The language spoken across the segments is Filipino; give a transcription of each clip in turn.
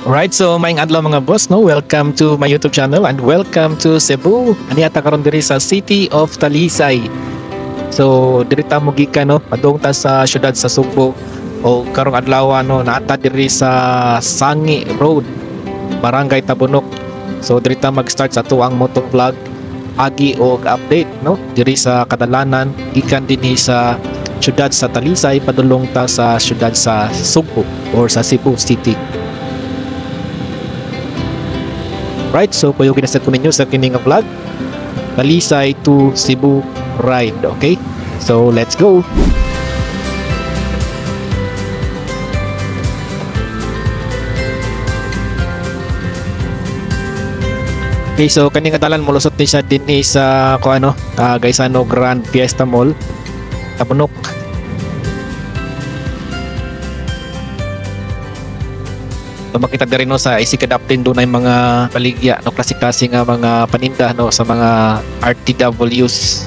Right, so maing adlaw mga boss, no? Welcome to my YouTube channel and welcome to Cebu. Ani ata karon diri sa City of Talisay. So diri ta mo gikan, no? Padung ta sa syudad sa Subo. O karong adlaw no, naata diri sa Sangi Road, Barangay Tabunok. So diri ta mag-start sa tuang motor vlog agi og update, no? Diri sa kadalanan gikan dinhi sa syudad sa Talisay padulong ta sa syudad sa Subo or sa Cebu City. Right, so puyo ginaset ko ninyo sa kining vlog Talisay to Cebu ride, okay? So let's go. Okay, so kaning kadalan molusot ni siya din sa Gaisano Grand Fiesta Mall, Tabunok. So makita diri no sa isikadaptin doon ay mga paligya no, klase-klase nga mga paninda no sa mga RTWs.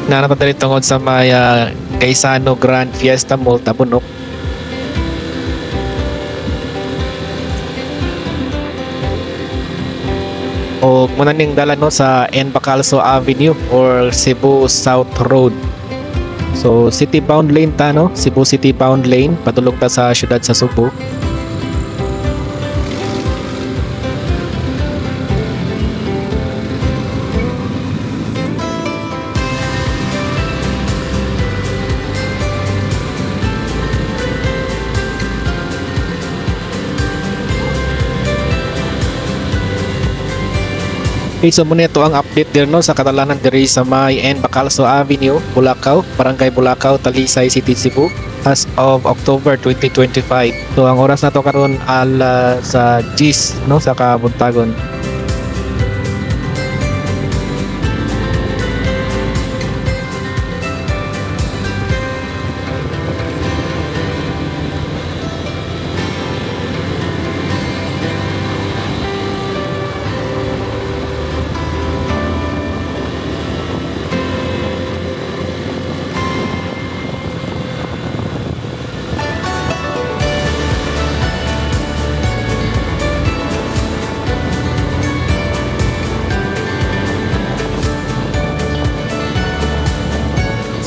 Nanapan diri tungod sa may Gaisano Grand Fiesta Mall, Tabunok. O muna ning dalan no sa N. Bacalso Avenue or Cebu South Road. So city bound lane ta no, Cebu City bound lane padulong ta sa syudad sa Subo. Okay, so muna ito ang update din no sa kadalanan diri sa may N. Bacalso Avenue, Bulacau, Barangay Bulacau, Talisay City, Cebu as of October 2025. So ang oras na to karon sa 10 no sa kabuntagon.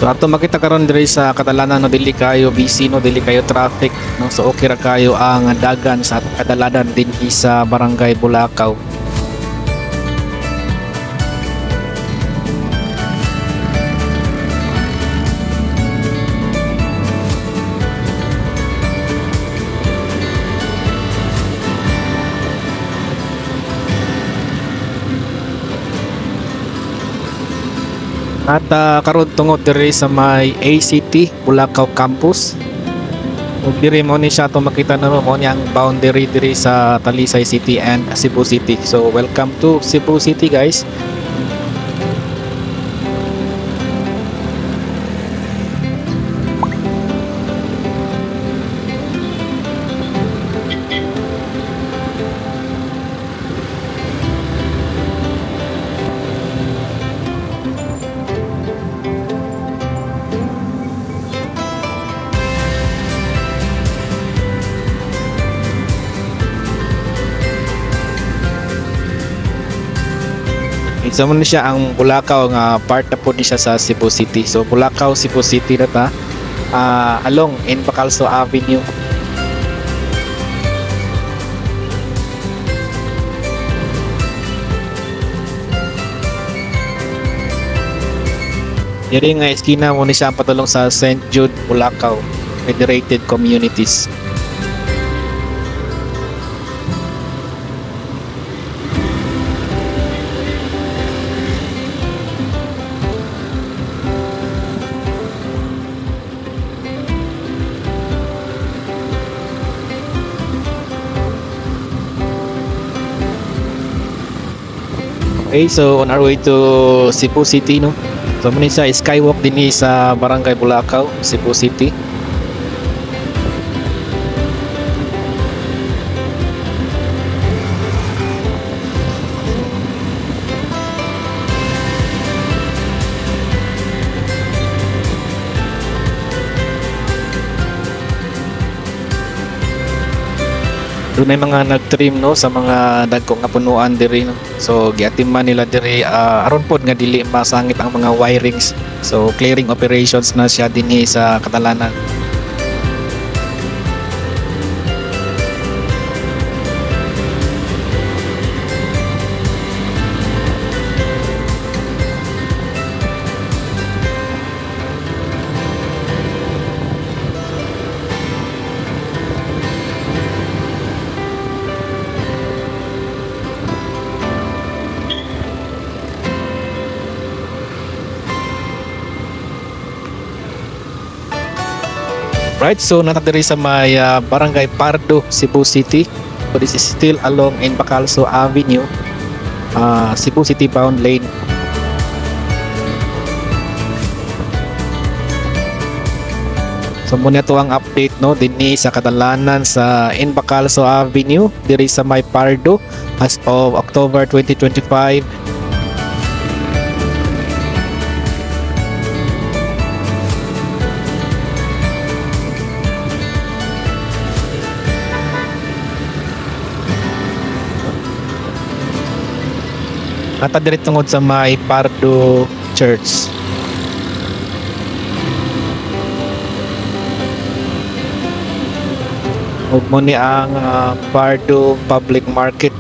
So ato makita karon diri sa kadalanan no dili kayo busy no, dili kayo traffic no, so okay ra kayo ang dagan sa kadalanan dinhi sa Barangay Bulacau. At karon tungod diri sa may ACT Bulacau Campus. Ug diri mo ni siya to makita na mo ni ang boundary diri sa Talisay City and Cebu City. So welcome to Cebu City, guys. Isa mo na siya ang Bulacau nga part na po niya sa Cebu City. So Bulacau, Cebu City na ta along N. Bacalso Avenue. Diri nga eskina mo ni siya ang patulong sa St. Jude, Bulacau Federated Communities. Okay, so on our way to Cebu City no. So muna sa skywalk din sa Barangay Bulacau, Cebu City. Doon ay mga nag-trim no sa mga dagko nga punuan diri no. So giatiman nila diri aron pod nga dili masangit ang mga wirings. So clearing operations na siya dinhi sa kadalanan. Right, so natadiri sa may Barangay Pardo, Cebu City. So this is still along in Bacalso Avenue, Cebu City bound lane. So muna to ang update no dinhi sa kadalanan sa in Bacalso Avenue diri sa may Pardo as of October 2025. At diri tungod sa may Pardo Church. Ug mo ni ang Pardo Public Market.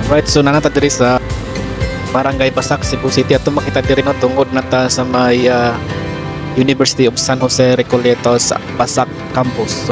Right, so nanata diri sa Barangay Basak, Cebu City at makita diri no tungod na ta sa may University of San Jose Recoleto sa Basak campus. So,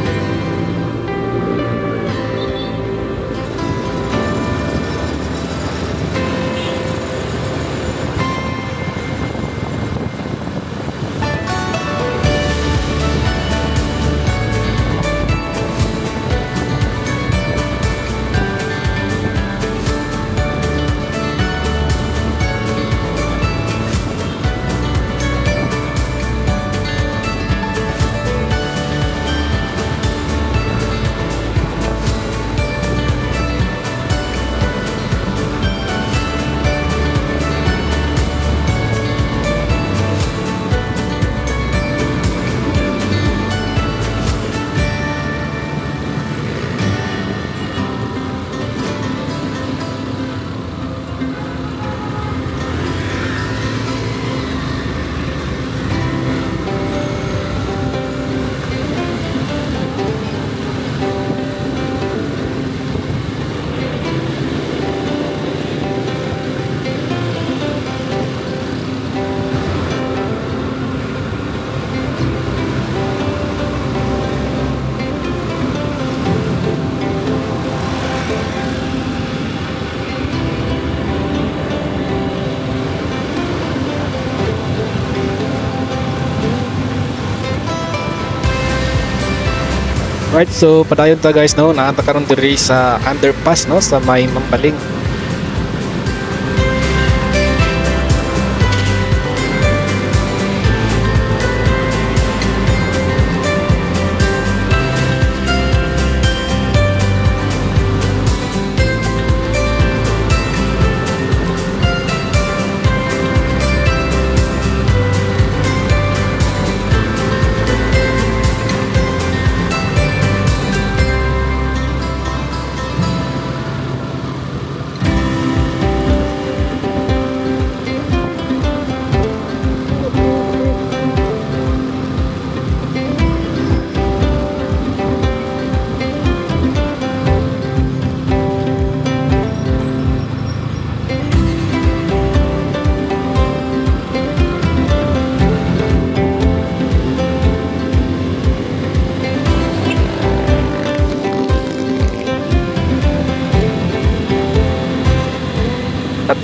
Right, so padayon ta guys no, naanta karon diri sa underpass no sa may Mambaling.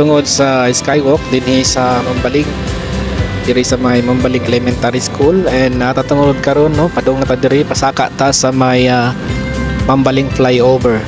Tungod sa skywalk dinhi sa Mambaling, diri sa may Mambaling Elementary School, and natatungod karon no padung ta diri pasaka ta sa may Mambaling flyover.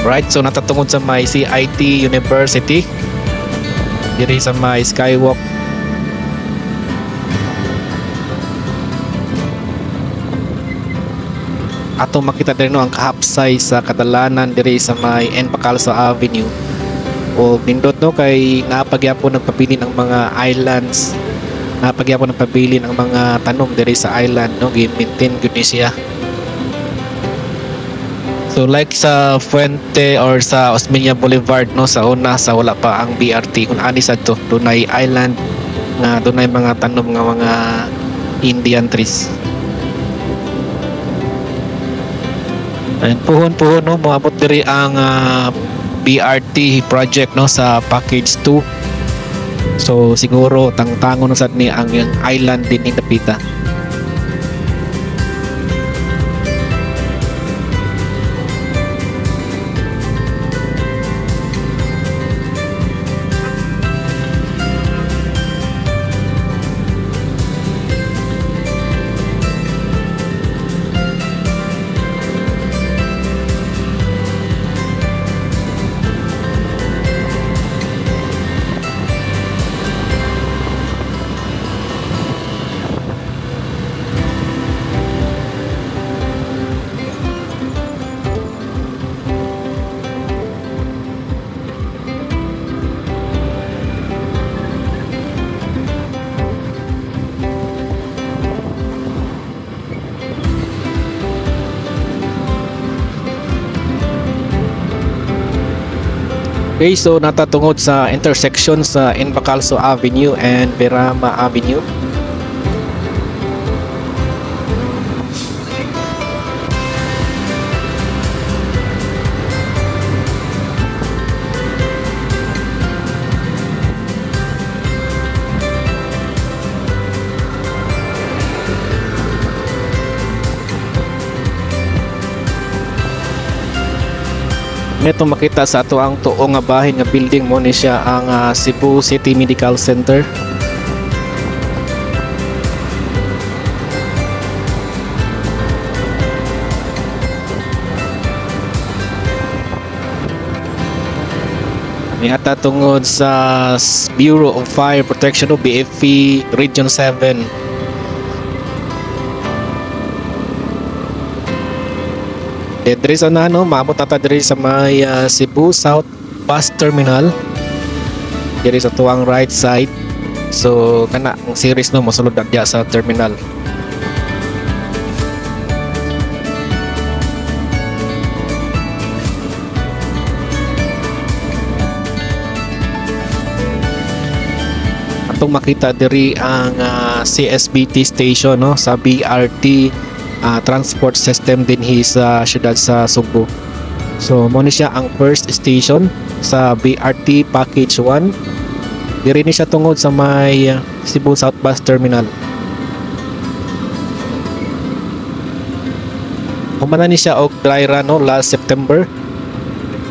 Right, so natatungod sa may CIT University diri sa may skywalk. Atong makita diri no ang kahapsay sa kadalanan diri sa may N. Bacalso Avenue. O nindot no kay napagyapon nagpapili ng mga islands, napagyapon nagpapili ng mga tanom diri sa island no, gi-maintain gyud ni siya. So like sa Fuente or sa Osmeña Boulevard no, sa una sa wala pa ang BRT, kung ani sa to dunay island nga dunay mga tanom nga mga Indian trees. And puhon no moabot diri ang BRT project no sa package 2. So siguro tangtangon sad ni ang island din ni Dapita. Okay, so natatungod sa intersection sa N. Bacalso Avenue and Berama Avenue. Ito makita sa ato ang tuong nga bahin nga building mo ni siya ang Cebu City Medical Center. Niata tungod sa Bureau of Fire Protection o BFP Region 7. Diri sa maabot ata diri sa may Cebu South Bus Terminal. Diri sa tuwang right side. So kana ang series mosulod na diya sa terminal. Atong makita diri ang CSBT station sa BRT transport system din sa siyudad sa Subo. So mo ni siya ang first station sa BRT package 1. Diri ni siya tungod sa may Cebu South Bus Terminal. Humana ni siya og dry run last September.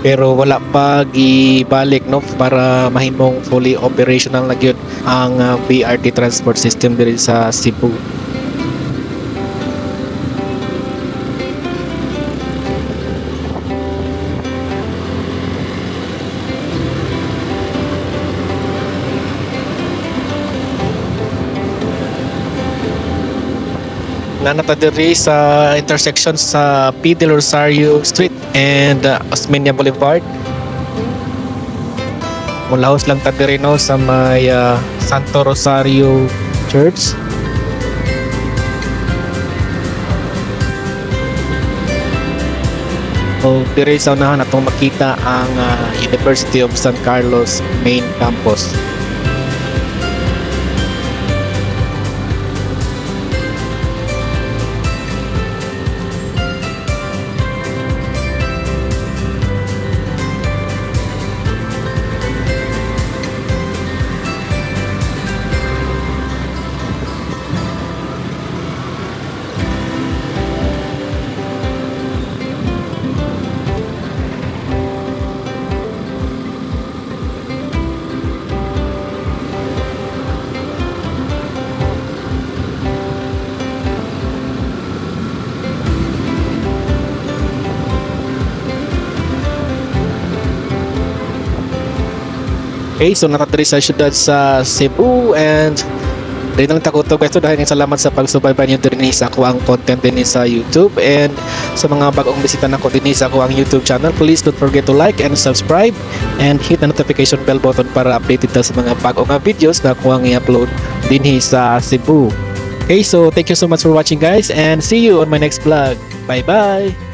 Pero wala pa gibalik para mahimong fully operational na gyud ang BRT transport system diri sa Cebu. Nanata diri sa intersection sa P. Del Rosario Street and Osmeña Boulevard. Mulahos lang ta diri sa may Santo Rosario Church. O diri sa unahan atong makita ang University of San Carlos main campus. Okay, so nakadiri sa syudad sa Cebu and dahil lang takuto guys, dahil salamat sa pagsubaybay niyo din sa ako ang content din sa YouTube, and sa mga bagong bisita na ko din sa ako ang YouTube channel, please don't forget to like and subscribe and hit the notification bell button para updated ta sa mga bagong videos na ako ang i-upload din sa Cebu. Okay, so thank you so much for watching guys, and see you on my next vlog. Bye bye!